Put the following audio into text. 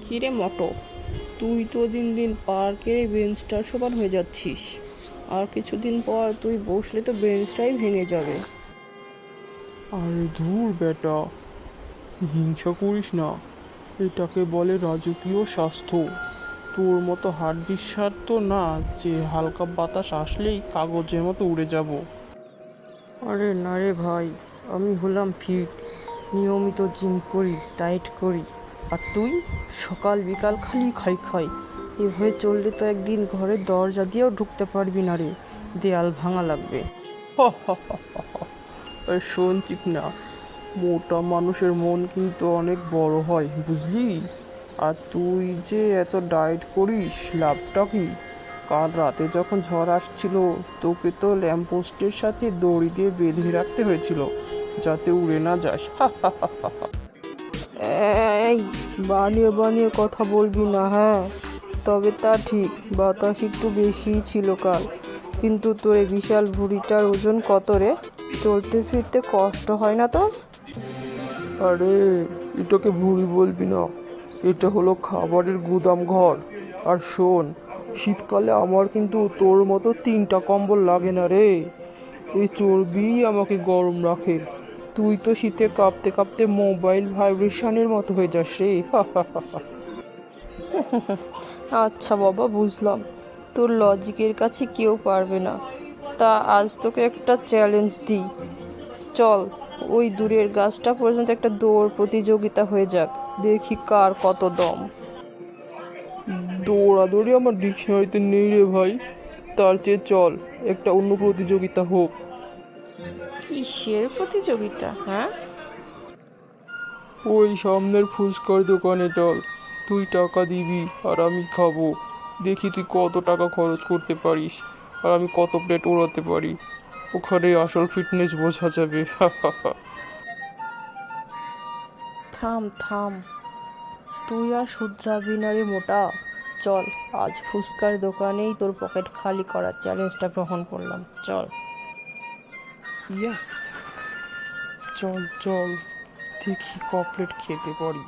কিরে মটো, তুই তো দিন দিন পার্কের বেঞ্চটার সমান হয়ে যাচ্ছিস। আর কিছুদিন পর তুই বসলে তো বেঞ্চটাই ভেঙে যাবে। আরে ধুর বেটা, হিংসা করিস না। এটাকে বলে রাজকীয় স্বাস্থ্য। তোর মতো হাড্ডিসার তো না যে হালকা বাতাস আসলেই কাগজের মতো উড়ে যাব। আরে না রে ভাই, আমি হলাম ফিট, নিয়মিত জিম করি, ডায়েট করি। আর তুই সকাল বিকাল খালি খাই খাই। এভাবে চললে তো একদিন ঘরের দরজা দিয়েও ঢুকতে পারবি না রে, দেয়াল ভাঙা লাগবে। আর শোন চিকনা, মোটা মানুষের মন কিন্তু অনেক বড় হয় বুঝলি। আর তুই যে এত ডায়েট করিস লাভটা কি? কাল রাতে যখন ঝড় আসছিল তোকে তো ল্যাম্পপোস্টের সাথে দড়ি দিয়ে বেঁধে রাখতে হয়েছিল যাতে উড়ে না যাস। এই, বানিয়ে বানিয়ে কথা বলবি না, হ্যাঁ? তবে তা ঠিক, বাতাস একটু বেশিই ছিল কাল। কিন্তু তোর এই বিশাল ভুঁড়িটার ওজন কত রে? চলতে ফিরতে কষ্ট হয় না তোর? আরে, এটাকে ভুঁড়ি বলবি না, এটা হলো খাবারের গুদাম ঘর। আর শোন, শীতকালে আমার কিন্তু তোর মতো 3টা কম্বল লাগে না রে। এই চর্বি আমাকে গরম রাখে। তুই তো শীতে কাঁপতে কাঁপতে মোবাইল ভাইব্রেশনের মতো হয়ে যাস রে। আচ্ছা বাবা, বুঝলাম। তোর লজিকের কাছে কেউ পারবে না। তা আজ তোকে একটা চ্যালেঞ্জ দিই। চল, ওই দূরের গাছটা পর্যন্ত একটা দৌড় প্রতিযোগিতা হয়ে যাক, দেখি কার কত দম। দৌড়াদৌড়ি আমার ডিকশনারিতে নেই রে ভাই। তার চেয়ে চল একটা অন্য প্রতিযোগিতা হোক। কিসের প্রতিযোগিতা, হ্যাঁ? ওই সামনের ফুচকার দোকানে চল। তুই টাকা দিবি আর আমি খাবো। দেখি তুই কত টাকা খরচ করতে পারিস আর আমি কত প্লেট ওড়াতে পারি। ওখানে আসল ফিটনেস বোঝা যাবে। থাম থাম, তুই আর শুধরাবি না রে মোটা। চল, আজ ফুচকার দোকানেই তোর পকেট খালি করার চ্যালেঞ্জটা গ্রহণ করলাম, চল। ইয়েস, চল চল, দেখি ক প্লেট খেতে পারি।